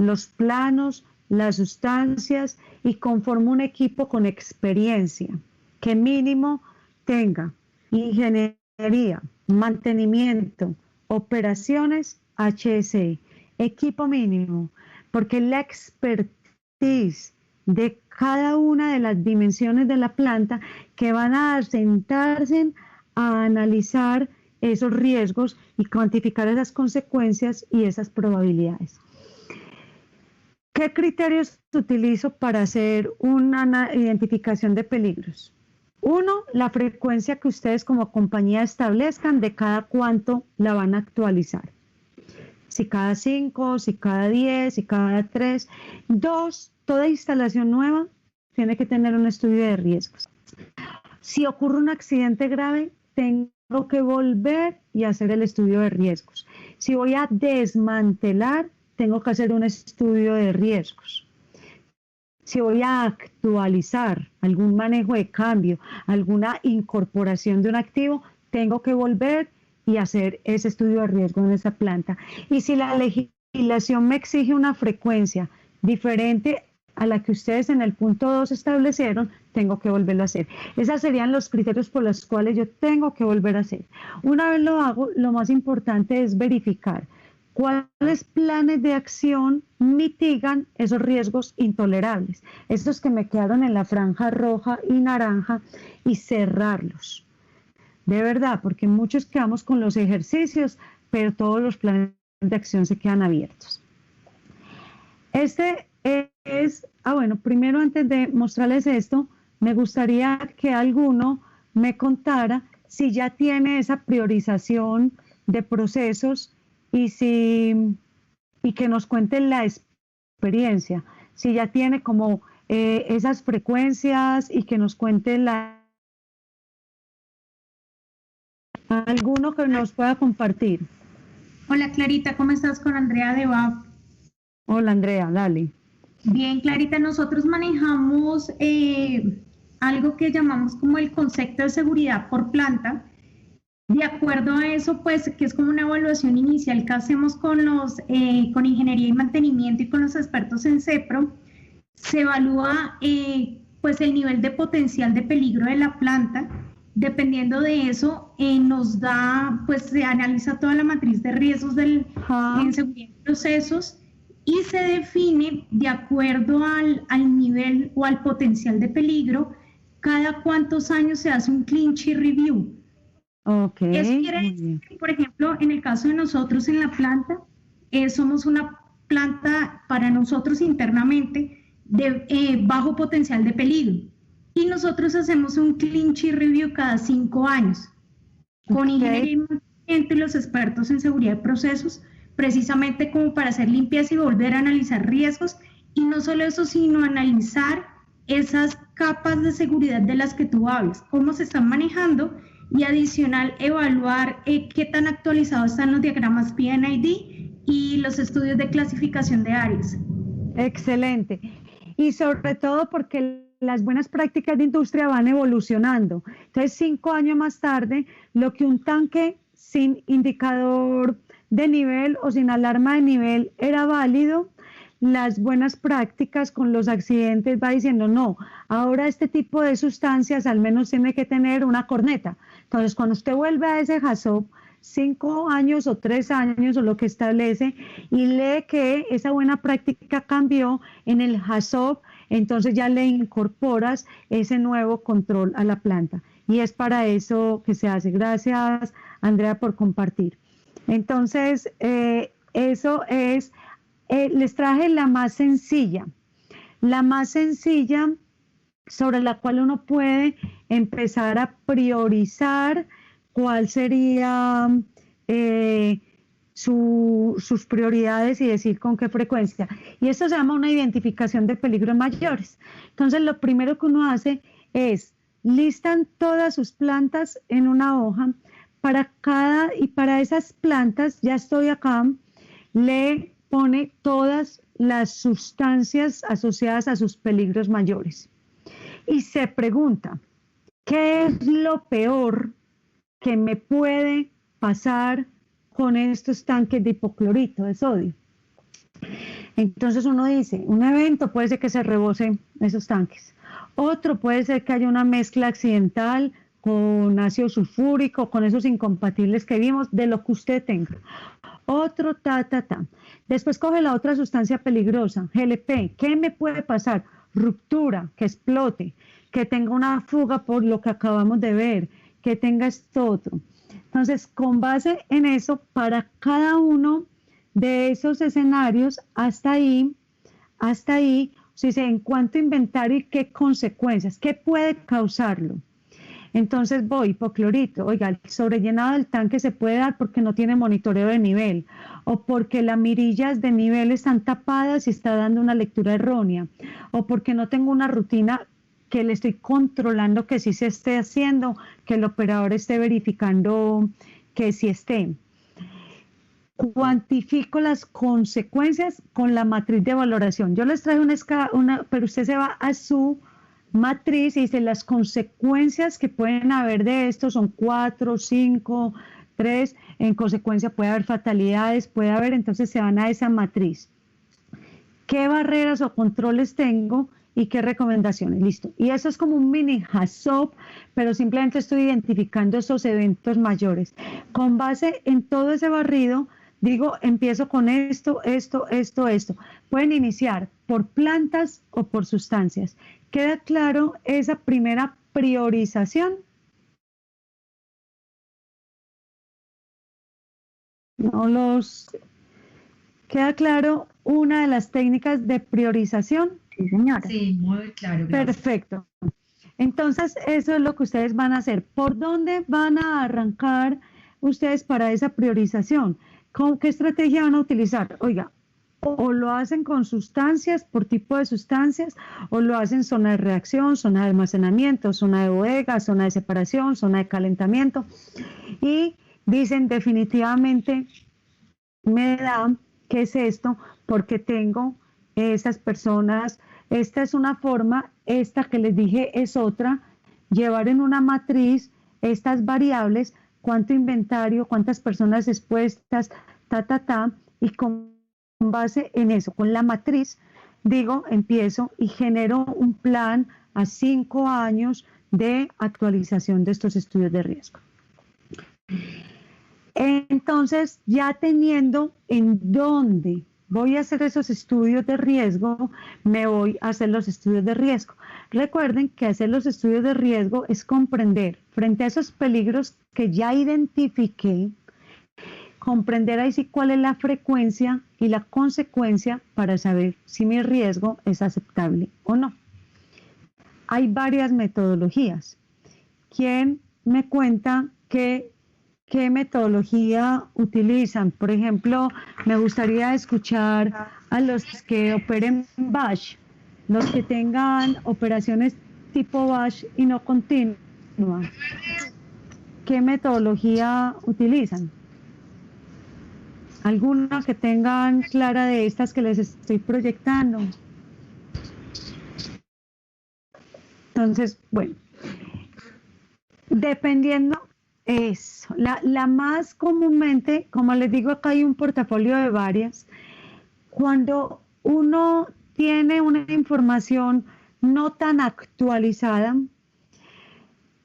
los planos, las sustancias y conformo un equipo con experiencia que mínimo tenga ingeniería, mantenimiento, operaciones, HSE, equipo mínimo, porque la expertise de cada una de las dimensiones de la planta que van a sentarse a analizar esos riesgos y cuantificar esas consecuencias y esas probabilidades. ¿Qué criterios utilizo para hacer una identificación de peligros? Uno, la frecuencia que ustedes como compañía establezcan de cada cuánto la van a actualizar. Si cada 5, si cada 10, si cada 3. Dos, toda instalación nueva tiene que tener un estudio de riesgos. Si ocurre un accidente grave, tengo que volver y hacer el estudio de riesgos. Si voy a desmantelar, tengo que hacer un estudio de riesgos. Si voy a actualizar algún manejo de cambio, alguna incorporación de un activo, tengo que volver y hacer ese estudio de riesgo en esa planta. Y si la legislación me exige una frecuencia diferente a la que ustedes en el punto 2 establecieron, tengo que volverlo a hacer. Esos serían los criterios por los cuales yo tengo que volver a hacer. Una vez lo hago, lo más importante es verificar cuáles planes de acción mitigan esos riesgos intolerables, estos que me quedaron en la franja roja y naranja, y cerrarlos. De verdad, porque muchos quedamos con los ejercicios, pero todos los planes de acción se quedan abiertos. Bueno, primero antes de mostrarles esto, me gustaría que alguno me contara si ya tiene esa priorización de procesos y que nos cuente la experiencia, si ya tiene como esas frecuencias y que nos cuente alguno que nos pueda compartir. Hola Clarita, ¿cómo estás? Con Andrea de BAF. Hola Andrea, dale. Bien, Clarita, nosotros manejamos algo que llamamos como el concepto de seguridad por planta. De acuerdo a eso, pues, que es como una evaluación inicial que hacemos con ingeniería y mantenimiento y con los expertos en CEPRO, se evalúa pues el nivel de potencial de peligro de la planta. Dependiendo de eso, nos da, pues se analiza toda la matriz de riesgos en seguridad de procesos y se define de acuerdo al nivel o al potencial de peligro, cada cuántos años se hace un clinch review. Okay, Eso quiere decir que, por ejemplo, en el caso de nosotros en la planta, somos una planta para nosotros internamente de bajo potencial de peligro. Y nosotros hacemos un clinch review cada 5 años con ingeniería y mantenimiento y los expertos en seguridad de procesos, precisamente como para hacer limpieza y volver a analizar riesgos. Y no solo eso, sino analizar esas capas de seguridad de las que tú hablas, cómo se están manejando y adicional evaluar qué tan actualizados están los diagramas PNID y los estudios de clasificación de áreas. Excelente. Y sobre todo porque las buenas prácticas de industria van evolucionando. Entonces, 5 años más tarde, lo que un tanque sin indicador de nivel o sin alarma de nivel era válido, las buenas prácticas con los accidentes va diciendo no, ahora este tipo de sustancias al menos tiene que tener una corneta. Entonces, cuando usted vuelve a ese HACCP, 5 años o 3 años o lo que establece y lee que esa buena práctica cambió en el HACCP, entonces ya le incorporas ese nuevo control a la planta. Y es para eso que se hace. Gracias, Andrea, por compartir. Entonces, eso es, les traje la más sencilla sobre la cual uno puede empezar a priorizar cuál sería sus prioridades y decir con qué frecuencia. Y esto se llama una identificación de peligros mayores. Entonces, lo primero que uno hace es listan todas sus plantas en una hoja. Para esas plantas, ya estoy acá, le pone todas las sustancias asociadas a sus peligros mayores. Y se pregunta, ¿qué es lo peor que me puede pasar con estos tanques de hipoclorito de sodio? Entonces uno dice, un evento puede ser que se rebose esos tanques. Otro puede ser que haya una mezcla accidental con ácido sulfúrico, con esos incompatibles que vimos, de lo que usted tenga. Otro, ta. Después coge la otra sustancia peligrosa, GLP. ¿Qué me puede pasar? Ruptura, que explote, que tenga una fuga por lo que acabamos de ver, que tenga esto otro. Entonces, con base en eso, para cada uno de esos escenarios, hasta ahí, si se en cuánto inventario y qué consecuencias, qué puede causarlo. Entonces voy, hipoclorito, oiga, el sobrellenado del tanque se puede dar porque no tiene monitoreo de nivel o porque las mirillas de nivel están tapadas y está dando una lectura errónea o porque no tengo una rutina que le estoy controlando que sí se esté haciendo, que el operador esté verificando que sí esté. Cuantifico las consecuencias con la matriz de valoración. Yo les traigo una, pero usted se va a su matriz y dice las consecuencias que pueden haber de esto son 4, 5, 3, en consecuencia puede haber fatalidades, puede haber, entonces se van a esa matriz. ¿Qué barreras o controles tengo y qué recomendaciones? Listo. Y eso es como un mini HACCP, pero simplemente estoy identificando esos eventos mayores. Con base en todo ese barrido, digo, empiezo con esto. Pueden iniciar por plantas o por sustancias. ¿Queda claro esa primera priorización? ¿Queda claro una de las técnicas de priorización? Sí, señora. Sí, muy claro. Gracias. Perfecto. Entonces, eso es lo que ustedes van a hacer. ¿Por dónde van a arrancar ustedes para esa priorización? ¿Con qué estrategia van a utilizar? Oiga, o lo hacen con sustancias, por tipo de sustancias, o lo hacen zona de reacción, zona de almacenamiento, zona de bodega, zona de separación, zona de calentamiento. Y dicen definitivamente, me da, ¿qué es esto? Porque tengo esas personas, esta es una forma, esta que les dije es otra, llevar en una matriz estas variables, cuánto inventario, cuántas personas expuestas, y con base en eso, con la matriz, digo, empiezo y genero un plan a 5 años de actualización de estos estudios de riesgo. Entonces, ya teniendo en dónde voy a hacer esos estudios de riesgo, me voy a hacer los estudios de riesgo. Recuerden que hacer los estudios de riesgo es comprender frente a esos peligros que ya identifiqué, comprender ahí sí cuál es la frecuencia y la consecuencia para saber si mi riesgo es aceptable o no. Hay varias metodologías. ¿Quién me cuenta qué metodología utilizan? Por ejemplo, me gustaría escuchar a los que operen BASH, los que tengan operaciones tipo BASH y no continua. ¿Qué metodología utilizan? ¿Alguna que tengan clara de estas que les estoy proyectando? Entonces, bueno, dependiendo eso, la más comúnmente, como les digo, acá hay un portafolio de varias. Cuando uno tiene una información no tan actualizada,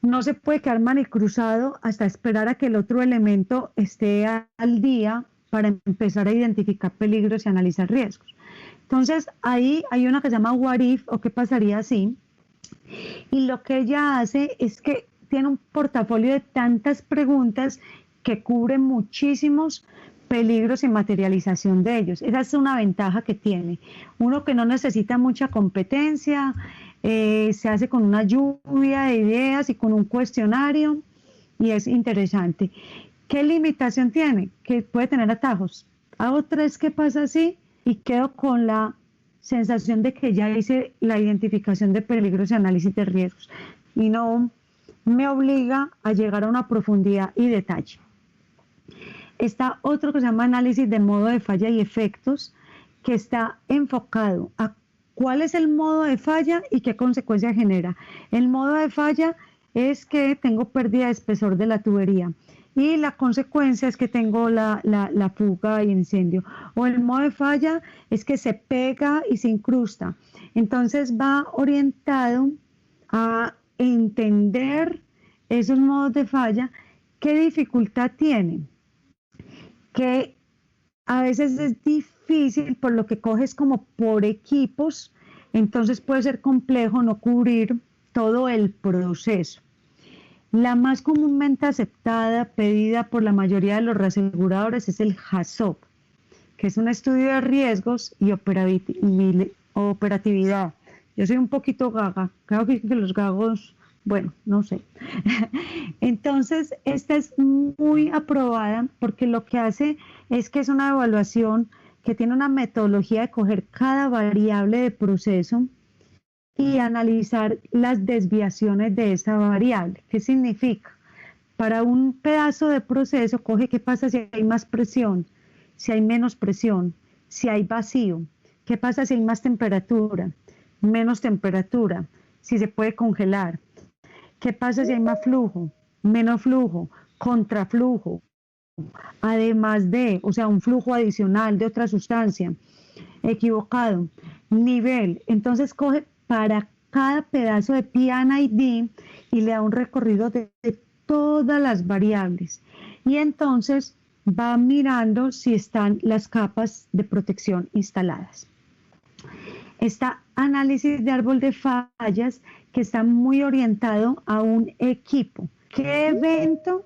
no se puede quedar manicruzado hasta esperar a que el otro elemento esté al día para empezar a identificar peligros y analizar riesgos. Entonces, ahí hay una que se llama What If, o qué pasaría si, y lo que ella hace es que tiene un portafolio de tantas preguntas que cubre muchísimos peligros y materialización de ellos. Esa es una ventaja que tiene. Uno que no necesita mucha competencia, se hace con una lluvia de ideas y con un cuestionario, y es interesante. ¿Qué limitación tiene? Que puede tener atajos. A otra es que pasa así y quedo con la sensación de que ya hice la identificación de peligros y análisis de riesgos y no me obliga a llegar a una profundidad y detalle. Está otro que se llama análisis de modo de falla y efectos, que está enfocado a cuál es el modo de falla y qué consecuencia genera. El modo de falla es que tengo pérdida de espesor de la tubería. y la consecuencia es que tengo la fuga y incendio. O el modo de falla es que se pega y se incrusta. Entonces va orientado a entender esos modos de falla, qué dificultad tienen, que a veces es difícil por lo que coges como por equipos, entonces puede ser complejo no cubrir todo el proceso. La más comúnmente aceptada, pedida por la mayoría de los reaseguradores, es el HACCP, que es un estudio de riesgos y operatividad. Yo soy un poquito gaga, creo que los gagos, bueno, no sé. Entonces, esta es muy aprobada porque lo que hace es que es una evaluación que tiene una metodología de coger cada variable de proceso y analizar las desviaciones de esa variable. ¿Qué significa? Para un pedazo de proceso, coge qué pasa si hay más presión, si hay menos presión, si hay vacío, qué pasa si hay más temperatura, menos temperatura, si se puede congelar, qué pasa si hay más flujo, menos flujo, contraflujo, además de, o sea, un flujo adicional de otra sustancia, equivocado, nivel. Entonces coge para cada pedazo de PNID y le da un recorrido de todas las variables. Y entonces va mirando si están las capas de protección instaladas. Está análisis de árbol de fallas que está muy orientado a un equipo. ¿Qué evento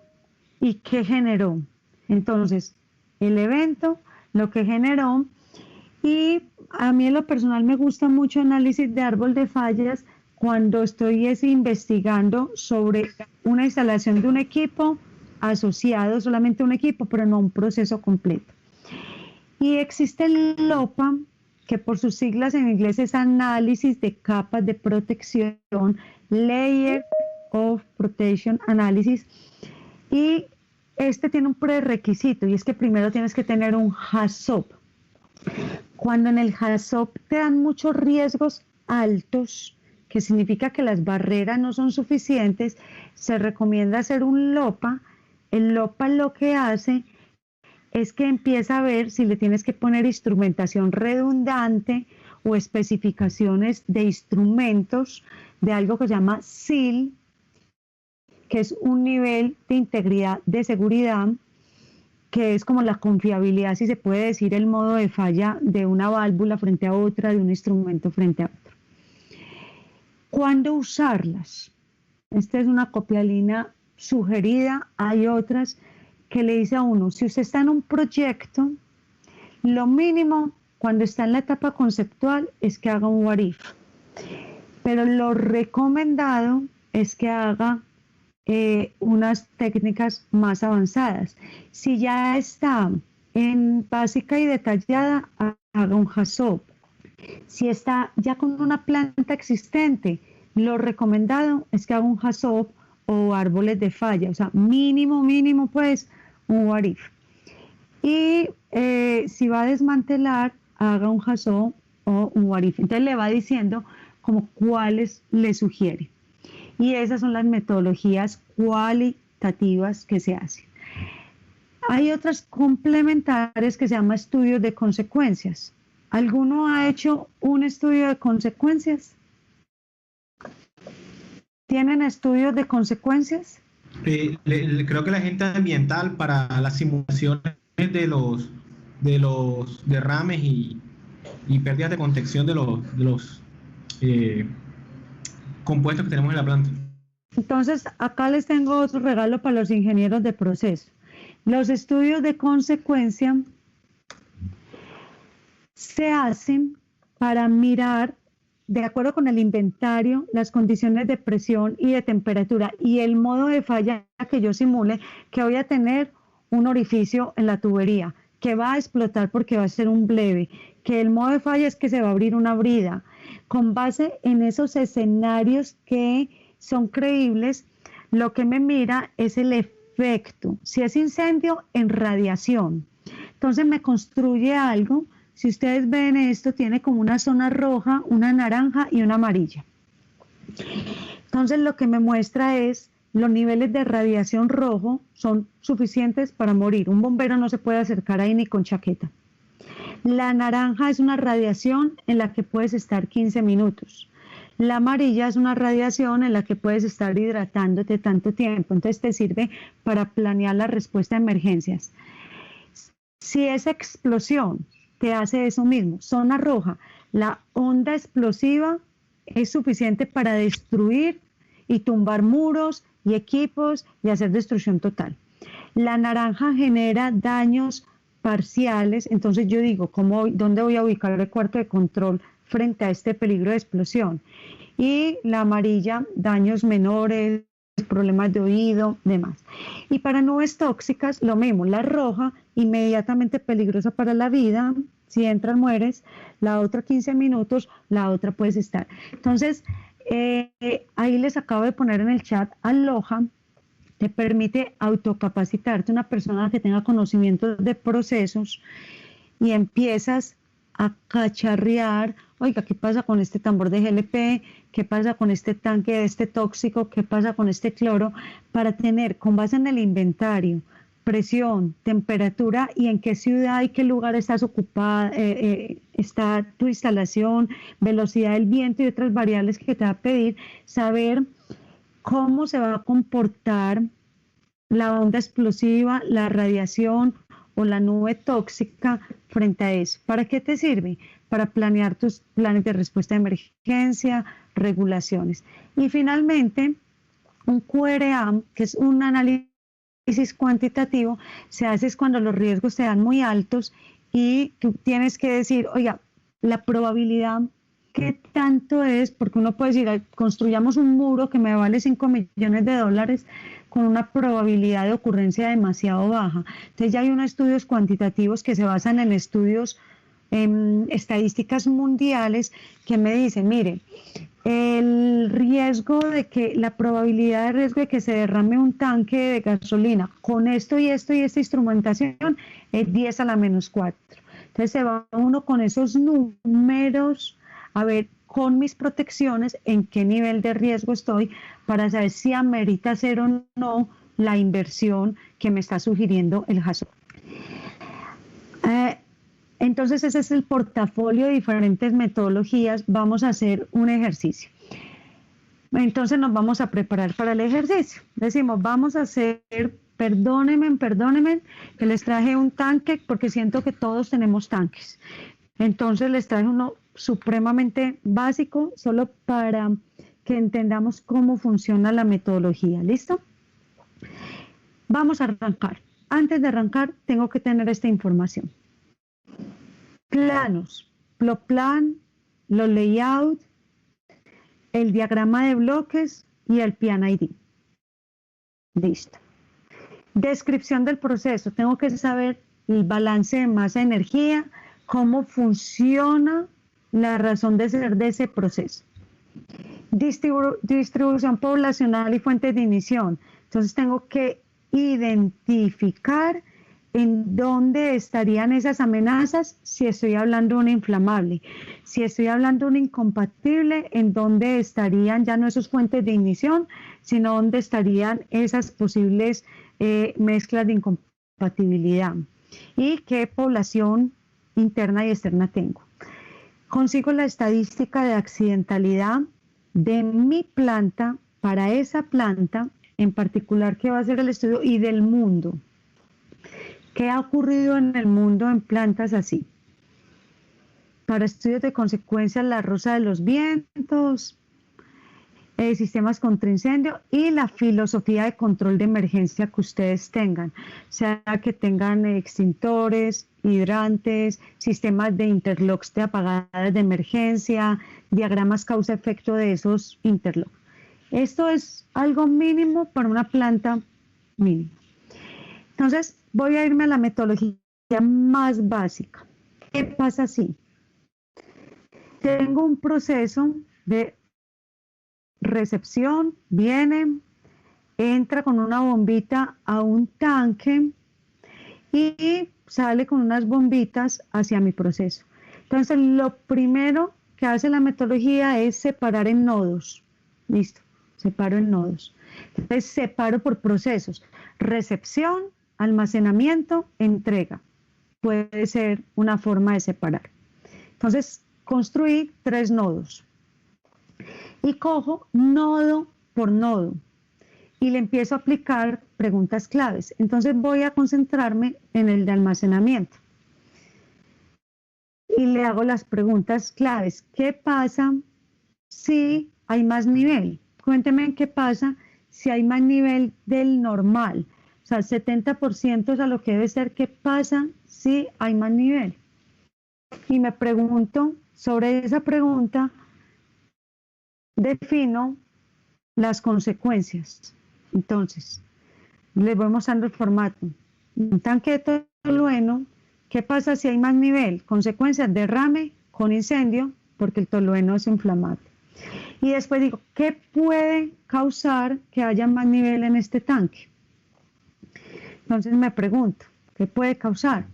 y qué generó? Entonces, el evento, lo que generó, y a mí en lo personal me gusta mucho análisis de árbol de fallas cuando estoy investigando sobre una instalación de un equipo asociado solamente a un equipo, pero no a un proceso completo. Y existe el LOPA, que por sus siglas en inglés es análisis de capas de protección, Layer of Protection Analysis, y este tiene un prerequisito y es que primero tienes que tener un HACCP. Cuando en el HACCP te dan muchos riesgos altos, que significa que las barreras no son suficientes, se recomienda hacer un LOPA. El LOPA lo que hace es que empieza a ver si le tienes que poner instrumentación redundante o especificaciones de instrumentos de algo que se llama SIL, que es un nivel de integridad de seguridad, que es como la confiabilidad, si se puede decir, el modo de falla de una válvula frente a otra, de un instrumento frente a otro. ¿Cuándo usarlas? Esta es una copialina sugerida, hay otras que le dice a uno, si usted está en un proyecto, lo mínimo cuando está en la etapa conceptual es que haga un what if, pero lo recomendado es que haga unas técnicas más avanzadas. Si ya está en básica y detallada, haga un HACCP. Si está ya con una planta existente, lo recomendado es que haga un HACCP o árboles de falla, o sea, mínimo pues un what if. Y si va a desmantelar, haga un HACCP o un what if. Entonces le va diciendo como cuáles le sugiere. Y esas son las metodologías cualitativas que se hacen. Hay otras complementarias que se llaman estudios de consecuencias. ¿Alguno ha hecho un estudio de consecuencias? ¿Tienen estudios de consecuencias? Creo que la agente ambiental para las simulaciones de los derrames y pérdidas de contención de los compuestos que tenemos en la planta. Entonces, acá les tengo otro regalo para los ingenieros de proceso. Los estudios de consecuencia se hacen para mirar, de acuerdo con el inventario, las condiciones de presión y de temperatura y el modo de falla que yo simule, que voy a tener un orificio en la tubería, que va a explotar porque va a ser un bleve, que el modo de falla es que se va a abrir una brida. Con base en esos escenarios que son creíbles, lo que me mira es el efecto. Si es incendio, en radiación. Entonces me construye algo. Si ustedes ven esto, tiene como una zona roja, una naranja y una amarilla. Entonces lo que me muestra es los niveles de radiación rojo son suficientes para morir. Un bombero no se puede acercar ahí ni con chaqueta. La naranja es una radiación en la que puedes estar 15 minutos. La amarilla es una radiación en la que puedes estar hidratándote tanto tiempo. Entonces te sirve para planear la respuesta a emergencias. Si esa explosión te hace eso mismo, zona roja, la onda explosiva es suficiente para destruir y tumbar muros y equipos y hacer destrucción total. La naranja genera daños parciales, entonces yo digo, ¿dónde voy a ubicar el cuarto de control frente a este peligro de explosión? Y la amarilla, daños menores, problemas de oído, demás. Y para nubes tóxicas, lo mismo, la roja, inmediatamente peligrosa para la vida, si entras mueres, la otra 15 minutos, la otra puedes estar. Entonces, ahí les acabo de poner en el chat, Aloha te permite autocapacitarte, una persona que tenga conocimientos de procesos, y empiezas a cacharrear, oiga, ¿qué pasa con este tambor de GLP? ¿Qué pasa con este tanque de este tóxico? ¿Qué pasa con este cloro? Para tener, con base en el inventario, presión, temperatura y en qué ciudad y qué lugar estás ocupada, está tu instalación, velocidad del viento y otras variables que te va a pedir, saber cómo se va a comportar la onda explosiva, la radiación o la nube tóxica frente a eso. ¿Para qué te sirve? Para planear tus planes de respuesta de emergencia, regulaciones. Y finalmente, un QRA, que es un análisis cuantitativo, se hace cuando los riesgos te dan muy altos y tú tienes que decir, oiga, la probabilidad, ¿qué tanto es? Porque uno puede decir, construyamos un muro que me vale $5 millones con una probabilidad de ocurrencia demasiado baja. Entonces ya hay unos estudios cuantitativos que se basan en estudios estadísticas mundiales que me dicen, mire, el riesgo de que, la probabilidad de riesgo de que se derrame un tanque de gasolina con esto y esta instrumentación es 10 a la menos 4. Entonces se va uno con esos números a ver con mis protecciones en qué nivel de riesgo estoy para saber si amerita hacer o no la inversión que me está sugiriendo el HACCP. Entonces ese es el portafolio de diferentes metodologías. Vamos a hacer un ejercicio. Entonces nos vamos a preparar para el ejercicio. Decimos, vamos a hacer, perdónenme, que les traje un tanque porque siento que todos tenemos tanques. Entonces les traje uno supremamente básico, solo para que entendamos cómo funciona la metodología. ¿Listo? Vamos a arrancar. Antes de arrancar, tengo que tener esta información. Planos, plan, los layout, el diagrama de bloques y el PIAN-ID. Listo. Descripción del proceso. Tengo que saber el balance de masa-energía, cómo funciona la razón de ser de ese proceso. Distribución poblacional y fuentes de ignición. Entonces tengo que identificar en dónde estarían esas amenazas si estoy hablando de un inflamable. Si estoy hablando de un incompatible, en dónde estarían ya no esas fuentes de ignición, sino dónde estarían esas posibles mezclas de incompatibilidad. Y qué población interna y externa tengo. Consigo la estadística de accidentalidad de mi planta para esa planta en particular que va a ser el estudio y del mundo. ¿Qué ha ocurrido en el mundo en plantas así? Para estudios de consecuencias, la rosa de los vientos, sistemas contra incendio y la filosofía de control de emergencia que ustedes tengan, sea que tengan extintores, hidrantes, sistemas de interlocks de apagadas de emergencia, diagramas causa-efecto de esos interlocks. Esto es algo mínimo para una planta mínima. Entonces, voy a irme a la metodología más básica. ¿Qué pasa si tengo un proceso de recepción, viene, entra con una bombita a un tanque y sale con unas bombitas hacia mi proceso? Entonces, lo primero que hace la metodología es separar en nodos. Listo, separo en nodos. Entonces separo por procesos: recepción, almacenamiento, entrega. Puede ser una forma de separar. Entonces construí 3 nodos y cojo nodo por nodo y le empiezo a aplicar preguntas claves. Entonces voy a concentrarme en el de almacenamiento y le hago las preguntas claves. ¿Qué pasa si hay más nivel? Cuénteme qué pasa si hay más nivel del normal. O sea, 70% es a lo que debe ser. ¿Qué pasa si hay más nivel? Y me pregunto, sobre esa pregunta, defino las consecuencias. Entonces, les voy mostrando el formato. Un tanque de tolueno, ¿qué pasa si hay más nivel? Consecuencias: derrame con incendio, porque el tolueno es inflamable. Y después digo, ¿qué puede causar que haya más nivel en este tanque? Entonces me pregunto, ¿qué puede causar?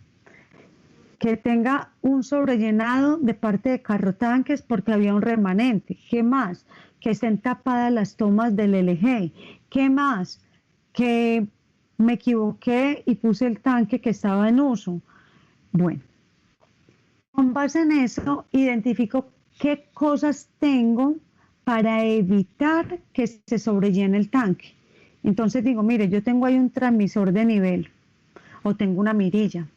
Que tenga un sobrellenado de parte de carrotanques porque había un remanente. ¿Qué más? Que estén tapadas las tomas del LG. ¿Qué más? Que me equivoqué y puse el tanque que estaba en uso. Bueno, con base en eso identifico qué cosas tengo para evitar que se sobrellene el tanque. Entonces digo, mire, yo tengo ahí un transmisor de nivel, o tengo una mirilla,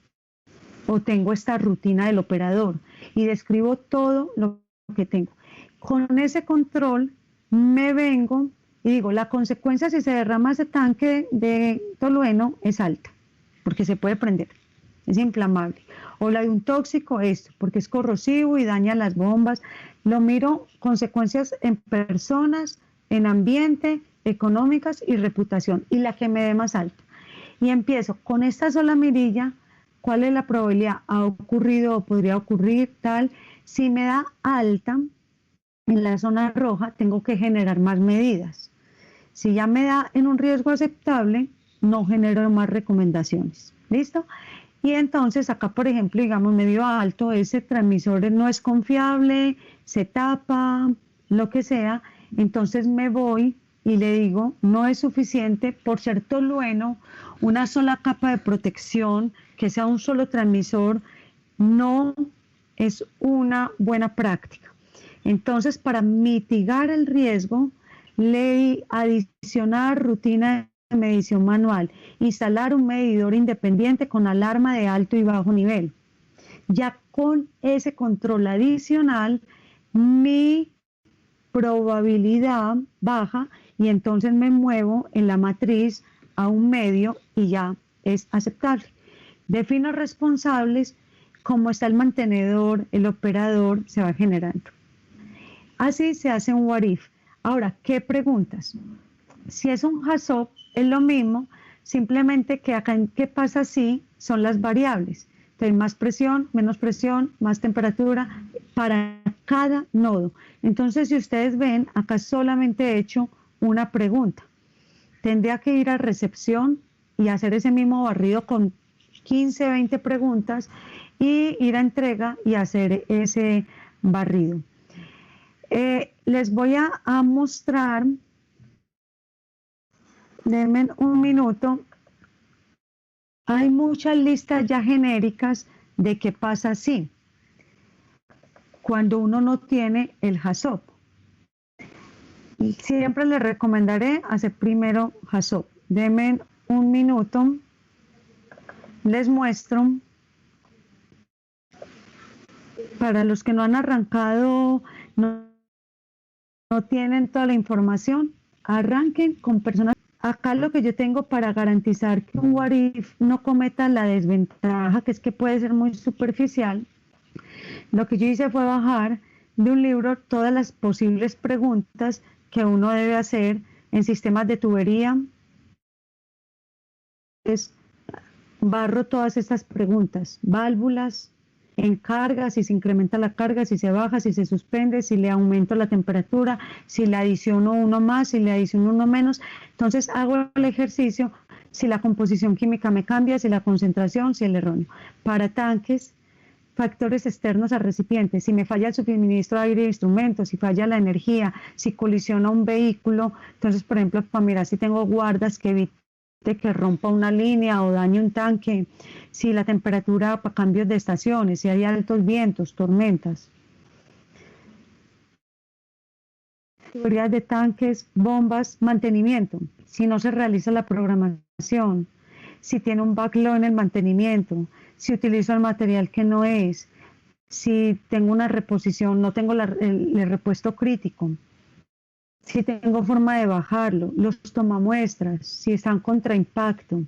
o tengo esta rutina del operador, y describo todo lo que tengo. Con ese control me vengo y digo, la consecuencia si se derrama ese tanque de tolueno es alta, porque se puede prender, es inflamable. O la de un tóxico, esto, porque es corrosivo y daña las bombas. Lo miro consecuencias en personas, en ambiente, económicas y reputación, y la que me dé más alta. Y empiezo con esta sola mirilla, ¿cuál es la probabilidad? ¿Ha ocurrido o podría ocurrir tal? Si me da alta en la zona roja, tengo que generar más medidas. Si ya me da en un riesgo aceptable, no genero más recomendaciones. ¿Listo? Y entonces acá, por ejemplo, digamos medio alto, ese transmisor no es confiable, se tapa, lo que sea. Entonces me voy y le digo, no es suficiente por ser tolueno, una sola capa de protección, que sea un solo transmisor, no es una buena práctica. Entonces, para mitigar el riesgo, le adicionar rutina de medición manual, instalar un medidor independiente con alarma de alto y bajo nivel. Ya con ese control adicional, mi probabilidad baja y entonces me muevo en la matriz a un medio y ya es aceptable. Defino responsables, como está el mantenedor, el operador, se va generando. Así se hace un what if. Ahora, ¿qué preguntas? Si es un HACCP, es lo mismo, simplemente que acá en qué pasa si son las variables. Entonces, más presión, menos presión, más temperatura para cada nodo. Entonces, si ustedes ven, acá solamente he hecho una pregunta. Tendría que ir a recepción y hacer ese mismo barrido con 15, 20 preguntas y ir a entrega y hacer ese barrido. Les voy a mostrar, denme un minuto. Hay muchas listas ya genéricas de qué pasa si cuando uno no tiene el HACCP. Y siempre les recomendaré hacer primero HACCP. Denme un minuto, les muestro. Para los que no han arrancado, no tienen toda la información, arranquen con personas. Acá lo que yo tengo para garantizar que un what if no cometa la desventaja, que es que puede ser muy superficial, lo que yo hice fue bajar de un libro todas las posibles preguntas que uno debe hacer en sistemas de tubería. Barro todas estas preguntas: válvulas, en carga, si se incrementa la carga, si se baja, si se suspende, si le aumento la temperatura, si le adiciono uno más, si le adiciono uno menos. Entonces hago el ejercicio, si la composición química me cambia, si la concentración, si el erróneo. Para tanques, factores externos al recipiente. Si me falla el suministro de aire e instrumentos, si falla la energía, si colisiona un vehículo, entonces, por ejemplo, para mirar si tengo guardas que evite que rompa una línea o dañe un tanque, si la temperatura para cambios de estaciones, si hay altos vientos, tormentas. Teorías de tanques, bombas, mantenimiento. Si no se realiza la programación, si tiene un backlog en el mantenimiento, si utilizo el material que no es, si tengo una reposición, no tengo el repuesto crítico, si tengo forma de bajarlo, los tomamuestras, si están contra impacto,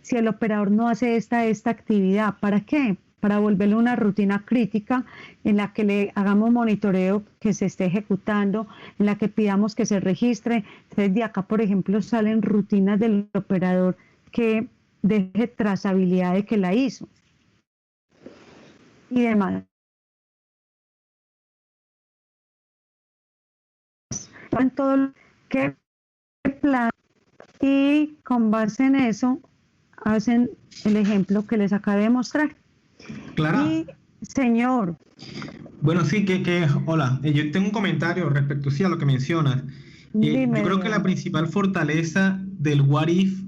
si el operador no hace esta actividad. ¿Para qué? Para volverle una rutina crítica en la que le hagamos monitoreo que se esté ejecutando, en la que pidamos que se registre. Entonces de acá, por ejemplo, salen rutinas del operador que deje trazabilidad de que la hizo y demás. En todo lo que plan, y con base en eso hacen el ejemplo que les acabé de mostrar. Clara. Y, señor. Bueno, sí, hola. Yo tengo un comentario respecto a lo que mencionas. Yo creo que la principal fortaleza del What If,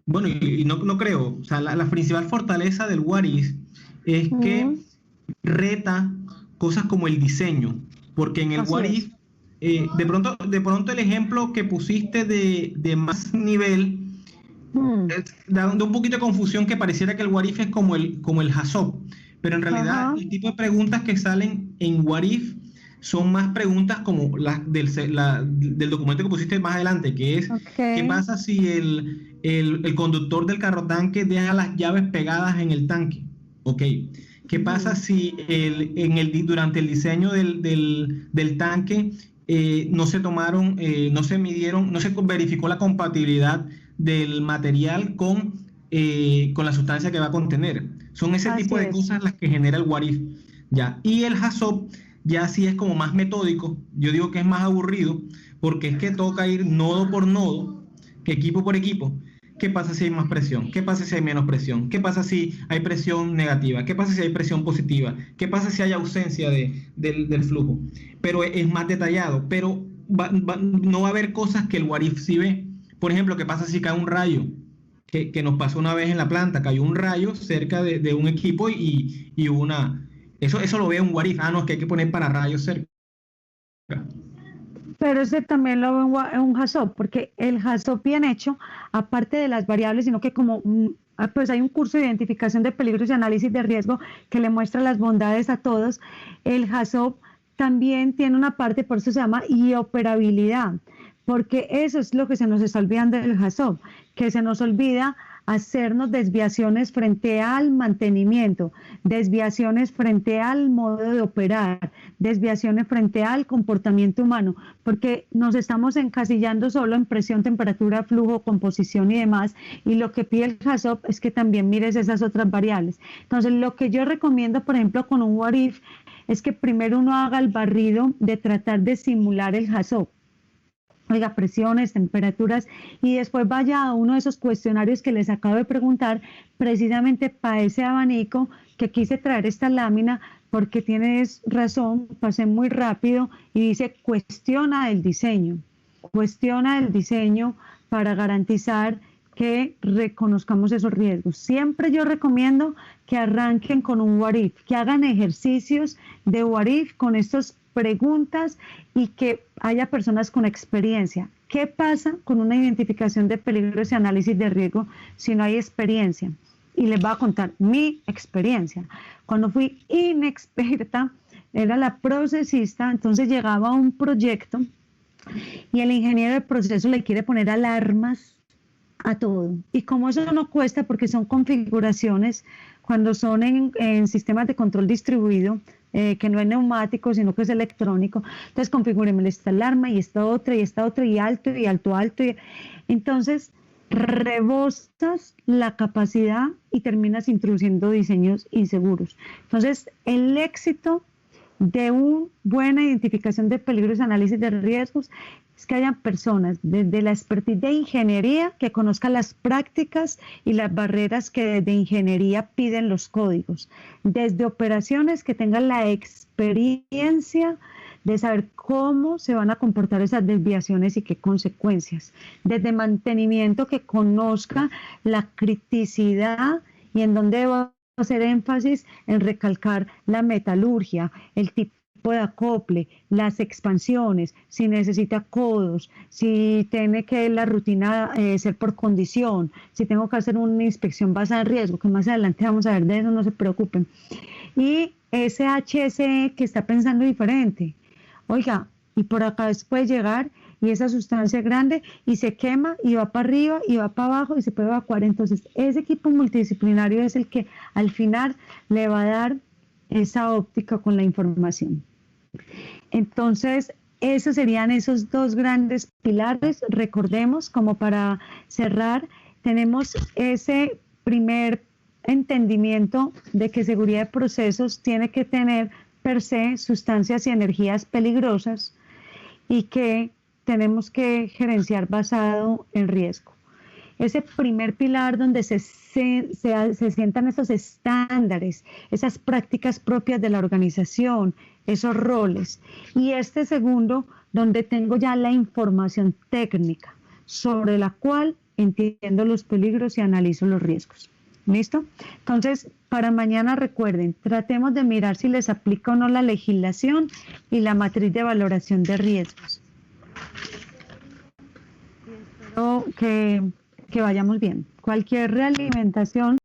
bueno, y no creo, o sea, la principal fortaleza del What If es que reta cosas como el diseño, porque en el What If, de pronto el ejemplo que pusiste de más nivel da un poquito de confusión, que pareciera que el What If es como el HAZOP, pero en realidad el tipo de preguntas que salen en What If son más preguntas como las del documento que pusiste más adelante, que es ¿qué pasa si el conductor del carro tanque deja las llaves pegadas en el tanque? Ok. ¿Qué pasa si durante el diseño del tanque no se midieron, no se verificó la compatibilidad del material con la sustancia que va a contener? Son ese tipo de cosas las que genera el What If, ¿ya? Y el HAZOP ya sí es como más metódico. Yo digo que es más aburrido, porque es que toca ir nodo por nodo, que equipo por equipo. ¿Qué pasa si hay más presión? ¿Qué pasa si hay menos presión? ¿Qué pasa si hay presión negativa? ¿Qué pasa si hay presión positiva? ¿Qué pasa si hay ausencia del flujo? Pero es más detallado, pero no va a haber cosas que el What If sí ve. Por ejemplo, ¿qué pasa si cae un rayo? Que nos pasó una vez en la planta, cayó un rayo cerca de un equipo y una... Eso lo ve un What If. No, es que hay que poner para rayos cerca. Pero ese también lo veo en un HAZOP, porque el HAZOP bien hecho, aparte de las variables, sino que como pues hay un curso de identificación de peligros y análisis de riesgo que le muestra las bondades a todos, el HAZOP también tiene una parte, por eso se llama operabilidad, porque eso es lo que se nos está olvidando del HAZOP, que se nos olvida hacernos desviaciones frente al mantenimiento, desviaciones frente al modo de operar, desviaciones frente al comportamiento humano, porque nos estamos encasillando solo en presión, temperatura, flujo, composición y demás, y lo que pide el HAZOP es que también mires esas otras variables. Entonces, lo que yo recomiendo, por ejemplo, con un What If, es que primero uno haga el barrido de tratar de simular el HAZOP. Oiga, presiones, temperaturas, y después vaya a uno de esos cuestionarios que les acabo de preguntar, precisamente para ese abanico que quise traer esta lámina, porque tienes razón, pasé muy rápido, y dice cuestiona el diseño para garantizar que reconozcamos esos riesgos. Siempre yo recomiendo que arranquen con un What If, que hagan ejercicios de What If con estos preguntas y que haya personas con experiencia. ¿Qué pasa con una identificación de peligros y análisis de riesgo si no hay experiencia? Y les voy a contar mi experiencia. Cuando fui inexperta, era la procesista, entonces llegaba a un proyecto y el ingeniero de proceso le quiere poner alarmas a todo. Y como eso no cuesta, porque son configuraciones, cuando son en sistemas de control distribuido, que no es neumático, sino que es electrónico, entonces configúreme esta alarma y esta otra, y alto, y alto, alto. Entonces, rebosas la capacidad y terminas introduciendo diseños inseguros. Entonces, el éxito de una buena identificación de peligros y análisis de riesgos es que hayan personas desde la expertise de ingeniería que conozcan las prácticas y las barreras que desde ingeniería piden los códigos, desde operaciones que tengan la experiencia de saber cómo se van a comportar esas desviaciones y qué consecuencias, desde mantenimiento que conozca la criticidad y en dónde va hacer énfasis en recalcar la metalurgia, el tipo de acople, las expansiones, si necesita codos, si tiene que la rutina ser por condición, si tengo que hacer una inspección basada en riesgo, que más adelante vamos a ver de eso, no se preocupen. Y ese HSE que está pensando diferente, oiga, y por acá puede llegar y esa sustancia es grande y se quema y va para arriba y va para abajo y se puede evacuar. Entonces, ese equipo multidisciplinario es el que al final le va a dar esa óptica con la información. Entonces, esos serían esos dos grandes pilares. Recordemos, como para cerrar, tenemos ese primer entendimiento de que seguridad de procesos tiene que tener per se sustancias y energías peligrosas y que tenemos que gerenciar basado en riesgo. Ese primer pilar donde se sientan esos estándares, esas prácticas propias de la organización, esos roles. Y este segundo, donde tengo ya la información técnica sobre la cual entiendo los peligros y analizo los riesgos. ¿Listo? Entonces, para mañana recuerden, tratemos de mirar si les aplica o no la legislación y la matriz de valoración de riesgos. Espero que vayamos bien. Cualquier realimentación